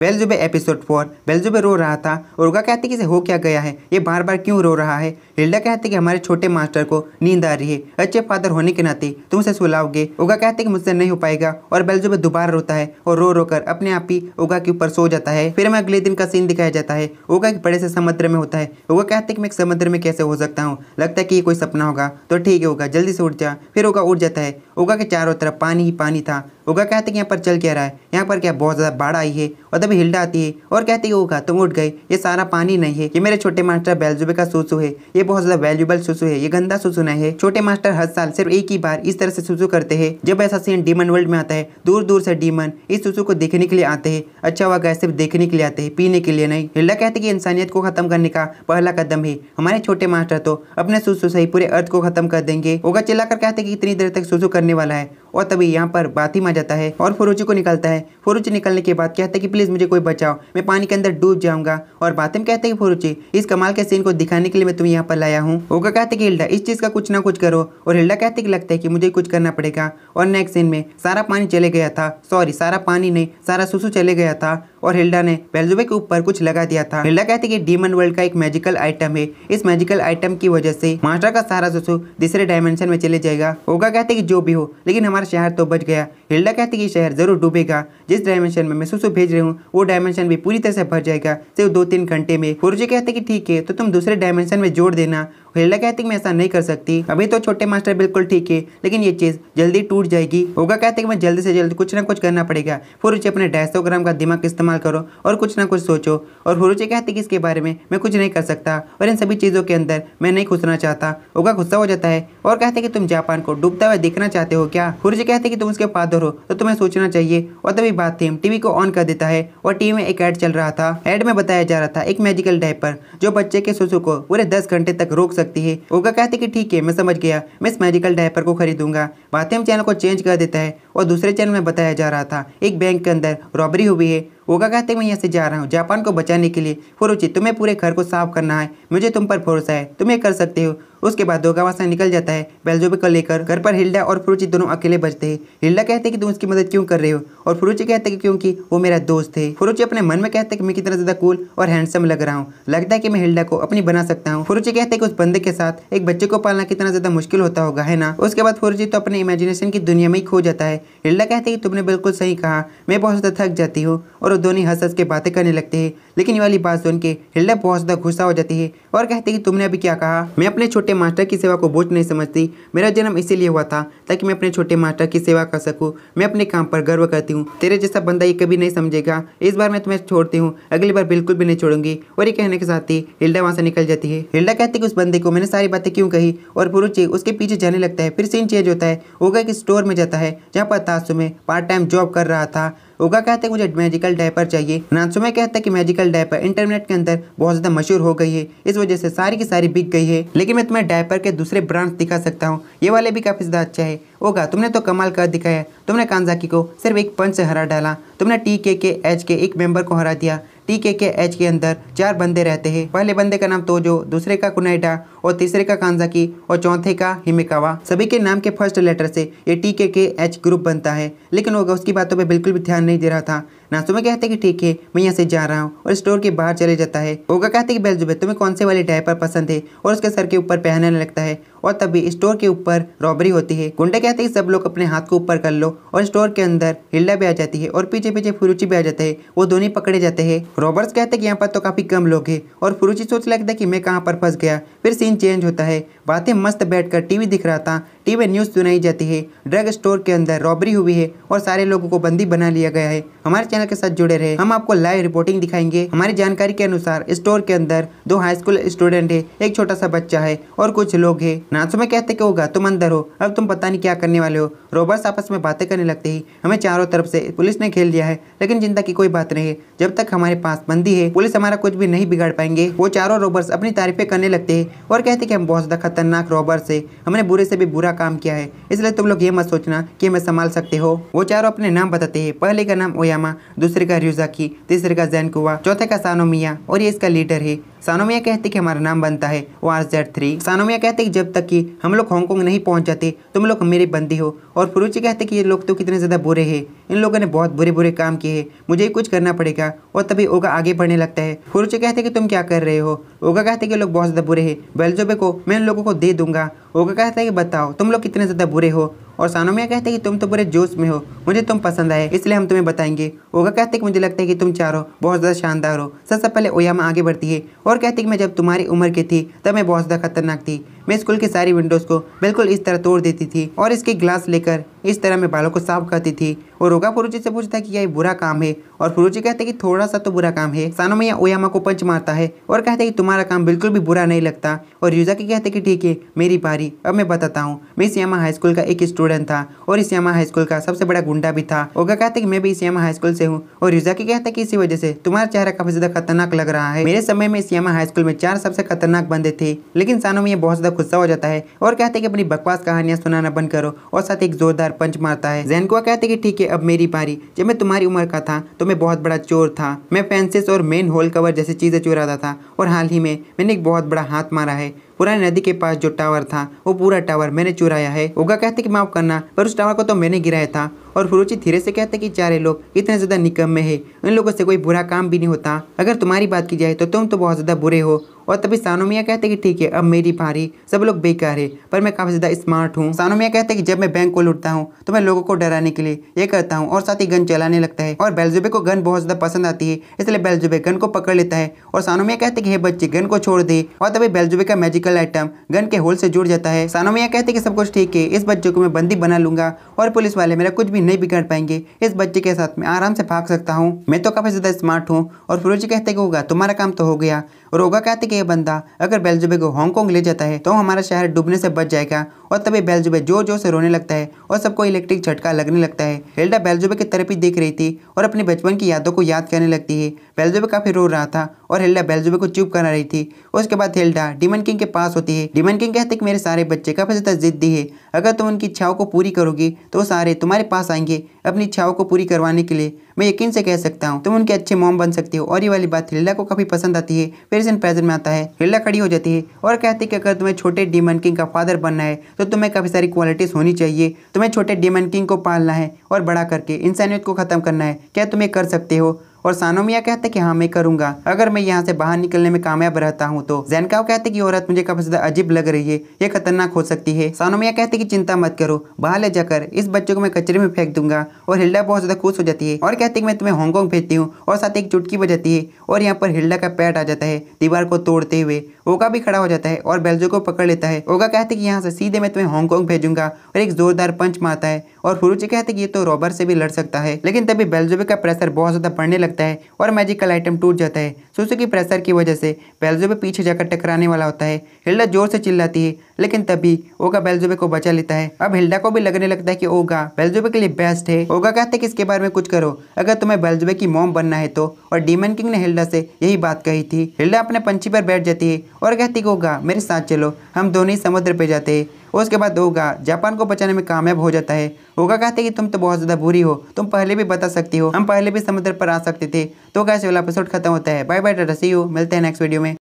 बेल्ज़ेबुब episode 4। बेल्ज़ेबुब रो रहा था और ओगा कहते कि इसे हो क्या गया है, ये बार बार क्यों रो रहा है। हिल्डा कहते कि हमारे छोटे मास्टर को नींद आ रही है, अच्छे फादर होने के नाते तुम उसे सुलाओगे। ओगा कहते कि मुझसे नहीं हो पाएगा और बेल्ज़ेबुब दोबारा रोता है और रो रो कर अपने आप ही ओगा के ऊपर सो जाता है। फिर हमें अगले दिन का सीन दिखाया जाता है। ओगा एक बड़े से समुद्र में होता है। ओगा कहते कि मैं एक समुद्र में कैसे हो सकता हूँ, लगता है कि ये कोई सपना होगा। तो ठीक है ओगा, जल्दी से उठ जा। फिर ओगा उठ जाता है। ओगा के चारों तरफ पानी ही पानी था। ओगा कहते कि यहाँ पर चल क्या रहा है, यहाँ पर क्या बहुत ज़्यादा बाढ़ आई है। और तभी हिल्डा आती है और कहती है ओगा तुम उठ गए, ये सारा पानी नहीं है, ये मेरे छोटे मास्टर बेल्ज़ेबुब का सुसु है, ये बहुत ज़्यादा वैल्यूबल सुसु है, ये गंदा सुसु नहीं है। छोटे मास्टर हर साल सिर्फ एक ही बार इस तरह से सुसु करते हैं। जब ऐसा सीन डीमन वर्ल्ड में आता है, दूर दूर से डीमन इस सुसु को देखने के लिए आते हैं। अच्छा हुआ सिर्फ देखने के लिए आते हैं, पीने के लिए नहीं। हिल्डा कहती कि इंसानियत को खत्म करने का पहला कदम है, हमारे छोटे मास्टर तो अपने सुसु से ही पूरे अर्थ को खत्म कर देंगे। ओगा चिल्लाकर कहते कि इतनी देर तक सुसु करने वाला है। और तभी यहाँ पर बातिम आ जाता है और फुरुची को निकलता है। फुरुची निकलने के बाद कहते कि प्लीज मुझे कोई बचाओ, मैं पानी के अंदर डूब जाऊंगा। और बातिम कहते कि फुरुची इस कमाल के सीन को दिखाने के लिए मैं तुम्हें यहाँ पर लाया हूँ। ओगा कहते कि हिल्डा इस चीज का कुछ ना कुछ करो। और हिल्डा कहते कि लगता है कि मुझे कुछ करना पड़ेगा। और नेक्स्ट सीन में सारा पानी चले गया था, सॉरी सारा पानी नहीं, सारा सुसु चले गया था और हिल्डा ने बेल्ज़ेबुब के ऊपर कुछ लगा दिया था। हिल्डा कहती कि डीमन वर्ल्ड का एक मैजिकल आइटम है, इस मैजिकल आइटम की वजह से मास्टर का सारा सुसु दूसरे डायमेंशन में चले जाएगा। ओगा कहते कि जो भी हो लेकिन हमारा शहर तो बच गया। हिल्डा कहती कि शहर जरूर डूबेगा, जिस डायमेंशन में मैं सुसु भेज रही हूँ वो डायमेंशन भी पूरी तरह से भर जाएगा सिर्फ 2-3 घंटे में। फुरुची कहते कि ठीक है तो तुम दूसरे डायमेंशन में जोड़ देना। हिल्डा कहती कि मैं ऐसा नहीं कर सकती, अभी तो छोटे मास्टर बिल्कुल ठीक है लेकिन ये चीज जल्दी टूट जाएगी। ओगा कहते कि मैं जल्दी से जल्दी कुछ ना कुछ करना पड़ेगा। फुरुची अपने 150 ग्राम का दिमाग इस्तेमाल करो और कुछ ना कुछ सोचो। और फुरुची कहती कि इसके बारे में मैं कुछ नहीं कर सकता और इन सभी चीजों के अंदर मैं नहीं घुसना चाहता। ओगा गुस्सा हो जाता है और कहते कि तुम जापान को डूबता हुआ देखना चाहते हो क्या। फुरुची कहते कि तुम उसके फादर हो तो तुम्हें सोचना चाहिए। और तभी बातिम टीवी को ऑन कर देता है और टीवी में एक ऐड चल रहा था। ऐड में बताया जा रहा था एक मैजिकल डायपर जो बच्चे के सुसु को पूरे 10 घंटे तक रोक सकती है। ओगा कहते कि ठीक है मैं समझ गया, मैं इस मैजिकल डायपर को खरीदूंगा। बातिम चैनल को चेंज कर देता है और दूसरे चैनल में बताया जा रहा था एक बैंक के अंदर रॉबरी हुई है। ओगा कहते मैं यहाँ से जा रहा हूँ जापान को बचाने के लिए। फुरुची तुम्हें पूरे घर को साफ करना है, मुझे तुम पर भरोसा है, तुम ये कर सकते हो। उसके बाद ओगा वहाँ से निकल जाता है बेल्ज़ेबुब को लेकर। घर पर हिल्डा और फुरुची दोनों अकेले बचते हैं। हिल्डा कहते कि तुम उसकी मदद क्यों कर रहे हो और फुरुची कहते कि क्योंकि वो मेरा दोस्त है। फुरुची अपने मन में कहते कि मैं कितना ज्यादा कूल और हैंडसम लग रहा हूँ, लगता है कि मैं हिल्डा को अपनी बना सकता हूँ। फुरुची कहते कि उस बंदे के साथ एक बच्चे को पालना कितना ज्यादा मुश्किल होता होगा है ना। उसके बाद फुरुची तो अपने इमेजिनेशन की दुनिया में ही खो जाता है। हिल्डा कहते कि तुमने बिल्कुल सही कहा, मैं बहुत ज्यादा थक जाती हूँ। और वो दोनों हंस हंस के बातें करने लगते हैं। लेकिन ये वाली बात सुन के हिल्डा बहुत ज्यादा गुस्सा हो जाती है और कहती कि तुमने अभी क्या कहा। मैं अपने छोटे मास्टर की सेवा को बोझ नहीं समझती, मेरा जन्म इसीलिए हुआ था ताकि मैं अपने छोटे मास्टर की सेवा कर सकूं। मैं अपने काम पर गर्व करती हूँ, तेरे जैसा बंदा ये कभी नहीं समझेगा। इस बार मैं तुम्हें छोड़ती हूँ, अगली बार बिल्कुल भी नहीं छोड़ूंगी। और ये कहने के साथ ही हिल्डा वहाँ से निकल जाती है। हिल्डा कहती कि उस बंदे को मैंने सारी बातें क्यों कही और फुरुची उसके पीछे जाने लगता है। फिर सीन चेंज होता है, ओगा एक स्टोर में जाता है जहाँ पर तात्सुमे पार्ट टाइम जॉब कर रहा था। ओगा कहते हैं मुझे मैजिकल डायपर चाहिए। नात्सुमे कहता है कि मैजिकल डायपर इंटरनेट के अंदर बहुत ज्यादा मशहूर हो गई है, इस वजह से सारी की सारी बिक गई है, लेकिन मैं तुम्हें डायपर के दूसरे ब्रांड दिखा सकता हूँ, ये वाले भी काफी ज्यादा अच्छा है। ओगा तुमने तो कमाल कर दिखाया, तुमने कांजाकी को सिर्फ एक पंच से हरा डाला, तुमने TKKH के एक मेंबर को हरा दिया। TKKH के अंदर 4 बंदे रहते हैं, पहले बंदे का नाम तोजो, दूसरे का कुनाइडा और तीसरे का कांजाकी और चौथे का हिमिकावा। सभी के नाम के फर्स्ट लेटर से ये TKKH ग्रुप बनता है। लेकिन ओगा उसकी बातों पे बिल्कुल भी ध्यान नहीं दे रहा था। नात्सुमे कहते कि ठीक है मैं यहाँ से जा रहा हूँ और स्टोर के बाहर चले जाता है। ओगा कहते कि बेल्ज़ेबुब तुम्हें कौन से वाले डायपर पसंद है और उसके सर के ऊपर पहनने लगता है। और तभी स्टोर के ऊपर रॉबरी होती है। गुंडे कहते हैं सब लोग अपने हाथ को ऊपर कर लो और स्टोर के अंदर हिल्डा भी आ जाती है और पीछे पीछे फुरुची भी आ जाते हैं, वो दोनों पकड़े जाते हैं। रॉबर्ट्स कहते हैं कि यहाँ पर तो काफी कम लोग हैं और फुरुची सोच लगता है कि मैं कहाँ पर फंस गया। फिर सीन चेंज होता है, बातें मस्त बैठकर टीवी दिख रहा था, टीवी न्यूज सुनाई जाती है ड्रग स्टोर के अंदर रॉबरी हुई है और सारे लोगों को बंदी बना लिया गया है। हमारे चैनल के साथ जुड़े रहे, हम आपको लाइव रिपोर्टिंग दिखाएंगे। हमारी जानकारी के अनुसार स्टोर के अंदर 2 हाई स्कूल स्टूडेंट है, एक छोटा सा बच्चा है और कुछ लोग हैं। नात्सुमे कहते कि होगा तुम अंदर हो, अब तुम पता नहीं क्या करने वाले हो। रॉबर्ट्स आपस में बातें करने लगते ही हमें चारों तरफ से पुलिस ने घेर लिया है, लेकिन चिंता की कोई बात नहीं है, जब तक हमारे पास बंदी है पुलिस हमारा कुछ भी नहीं बिगाड़ पाएंगे। वो चारों रॉबर्ट्स अपनी तारीफें करने लगते हैं और कहते कि हम बहुत ज्यादा खतरनाक रॉबर्ट्स है, हमने बुरे से भी बुरा काम किया है, इसलिए तुम लोग ये मत सोचना कि हमें संभाल सकते हो। वो चारों अपने नाम बताते हैं, पहले का नाम ओयामा, दूसरे का ryuzaki, तीसरे का ज़ेनकुवा, चौथे का सानोमिया और ये इसका लीडर है। सानोमिया कहते कि हमारा नाम बनता है ORZ3। सानोमिया कहते कि जब तक कि हम लोग हांगकांग नहीं पहुंच जाते तुम लोग मेरी बंदी हो और फुरुची कहते हैं कि ये लोग तो कितने ज़्यादा बुरे हैं, इन लोगों ने बहुत बुरे बुरे काम किए हैं, मुझे ही कुछ करना पड़ेगा। और तभी ओगा आगे बढ़ने लगता है। फुरुची कहते हैं कि तुम क्या कर रहे हो। ओगा कहते हैं कि लोग बहुत ज़्यादा बुरे हैं, बेल्ज़ेबुब को मैं इन लोगों को दे दूंगा। ओगा कहता है कि बताओ तुम लोग कितने ज़्यादा बुरे हो। और सानोमिया कहते हैं कि तुम तो बुरे जोश में हो, मुझे तुम पसंद आए इसलिए हम तुम्हें बताएंगे। ओगा कहते हैं कि मुझे लगता है कि तुम चारों बहुत ज़्यादा शानदार हो। सबसे पहले ओयामा आगे बढ़ती है और कहती है कि मैं जब तुम्हारी उम्र की थी तब मैं बहुत ज़्यादा खतरनाक थी। मैं स्कूल की सारी विंडोज़ को बिल्कुल इस तरह तोड़ देती थी और इसके ग्लास लेकर इस तरह मैं बालों को साफ करती थी। और ओगा फुरुची से पूछता है कि यह बुरा काम है और फुरुची कहते हैं कि थोड़ा सा तो बुरा काम है। सानोमिया ओयामा को पंच मारता है और कहते हैं कि तुम्हारा काम बिल्कुल भी बुरा नहीं लगता। और युजाकी कहते हैं कि ठीक है मेरी बारी, अब मैं बताता हूँ। मैं इस यामा हाई स्कूल का एक स्टूडेंट था और इस यामा हाई स्कूल का सबसे बड़ा गुंडा भी था। ओगा कहते हैं कि मैं भी इस यामा हाई स्कूल से हूँ। और युजाकी कहता है कि इसी वजह से तुम्हारा चेहरा काफी ज्यादा खतरनाक लग रहा है। मेरे समय में इस यामा हाई स्कूल में 4 सबसे खतरनाक बंदे थे। लेकिन सानोमिया बहुत ज्यादा गुस्सा हो जाता है और कहते हैं कि अपनी बकवास कहानियां सुनाना बंद करो और साथ एक जोरदार पंच मारता है। ज़ेन्कुआ कहते हैं कि ठीक है अब मेरी बारी। जब मैं तुम्हारी उम्र का था तो मैं बहुत बड़ा चोर था। मैं फेंसेस और मेन होल कवर जैसी चीजें चुराता था और हाल ही में मैंने एक बहुत बड़ा हाथ मारा है। पुरानी नदी के पास जो टावर था वो पूरा टावर मैंने चुराया है। ओगा कहते कि माफ करना पर उस टावर को तो मैंने गिराया था। और फुरुची धीरे से कहते कि चारे लोग इतने ज्यादा निकम्मे हैं, इन लोगों से कोई बुरा काम भी नहीं होता। अगर तुम्हारी बात की जाए तो तुम तो बहुत ज्यादा बुरे हो। और तभी सानोमिया कहते कि ठीक है अब मेरी बारी, सब लोग बेकार है पर मैं काफी ज्यादा स्मार्ट हूँ। सानोमिया कहते कि जब मैं बैंक को लूटता हूँ तो मैं लोगों को डराने के लिए ये करता हूँ और साथ ही गन चलाने लगता है। और बेल्ज़ेबुब को गन बहुत ज्यादा पसंद आती है इसलिए बेल्ज़ेबुब गन को पकड़ लेता है। और सानोमिया कहते कि हे बच्चे गन को छोड़ दे। और तभी बेल्ज़ेबुब का मैजिकल आइटम गन के होल से जुड़ जाता है। सानोमिया कहते कि सब कुछ ठीक है, इस बच्चे को मैं बंदी बना लूंगा और पुलिस वाले मेरा कुछ भी नहीं बिगाड़ पाएंगे। इस बच्चे के साथ मैं आराम से भाग सकता हूँ, मैं तो काफी ज्यादा स्मार्ट हूँ। और फुरुची कहते कि होगा तुम्हारा काम तो हो गया। और ओगा कहते कि ये बंदा अगर बेल्ज़ेबुब को हांगकांग ले जाता है तो हमारा शहर डूबने से बच जाएगा। और तभी बेल्ज़ेबुब जोर जोर से रोने लगता है और सबको इलेक्ट्रिक झटका लगने लगता है। हिल्डा बेल्ज़ेबुब की तरफ ही देख रही थी और अपने बचपन की यादों को याद करने लगती है। बेल्ज़ेबुब काफी रो रहा था और हिल्डा बेल्ज़ेबुब को चुप करा रही थी। उसके बाद हिल्डा डीमन किंग के पास होती है। डीमन किंग कहते कि मेरे सारे बच्चे काफी ज्यादा जिद्दी है, अगर तुम उनकी इच्छाओं को पूरी करोगी तो सारे तुम्हारे पास आएंगे अपनी इच्छाओं को पूरी करवाने के लिए। मैं यकीन से कह सकता हूँ तुम उनके अच्छे मॉम बन सकती हो। और ये वाली बात हिल्डा को काफी पसंद आती है। फिर सीन प्रेजेंट में आता है। हिल्डा खड़ी हो जाती है और कहती है कि अगर तुम्हें छोटे डीमन किंग का फादर बनना है तो तुम्हें काफी सारी क्वालिटीज होनी चाहिए। तुम्हें छोटे डीमन किंग को पालना है और बड़ा करके इंसानियत को खत्म करना है। क्या तुम ये कर सकते हो? और सानोमिया कहते कि हाँ मैं करूंगा अगर मैं यहाँ से बाहर निकलने में कामयाब रहता हूँ तो। ज़ेन्काओ कहते कि औरत मुझे काफी ज्यादा अजीब लग रही है, ये खतरनाक हो सकती है। सानोमिया कहते कि चिंता मत करो, बाहर ले जाकर इस बच्चे को मैं कचरे में फेंक दूंगा। और हिल्डा बहुत ज्यादा खुश हो जाती है और कहती कि मैं तुम्हें हांगकांग भेजती हूँ। और साथ एक चुटकी बजाती है और यहाँ पर हिल्डा का पैर आ जाता है दीवार को तोड़ते हुए। ओगा भी खड़ा हो जाता है और बेल्ज़ेबुब को पकड़ लेता है। ओगा कहते कि यहाँ से सीधे मैं तुम्हें हांगकांग भेजूंगा और एक जोरदार पंच मारता है। और फुरुची कहते कि ये तो रॉबर से भी लड़ सकता है। लेकिन तभी बेल्ज़ेबुब का प्रेशर बहुत ज्यादा बढ़ने लगता है और मैजिकल आइटम टूट जाता है। सुसु की प्रेशर की वजह से बेल्ज़ेबुब पीछे जाकर टकराने वाला होता है। हिल्डा जोर से चिल्लाती है लेकिन तभी ओगा बेल्ज़ेबुब को बचा लेता है। अब हिल्डा को भी लगने लगता है कि ओगा बेल्ज़ेबुब के लिए बेस्ट है। ओगा कहते कि इसके बारे में कुछ करो अगर तुम्हें बेल्ज़ेबुब की मॉम बनना है तो। और डीमन किंग ने हिल्डा से यही बात कही थी। हिल्डा अपने पंछी पर बैठ जाती है और कहती कि ओगा मेरे साथ चलो, हम दोनों ही समुद्र पे जाते हैं। उसके बाद ओगा जापान को बचाने में कामयाब हो जाता है। ओगा कहते कि तुम तो बहुत ज्यादा बुरी हो, तुम पहले भी बता सकती हो, हम पहले भी समुद्र पर आ सकते थे। तो कैसे वाला एपिसोड खत्म होता है। Bye bye tata see you, मिलते हैं नेक्स्ट वीडियो में।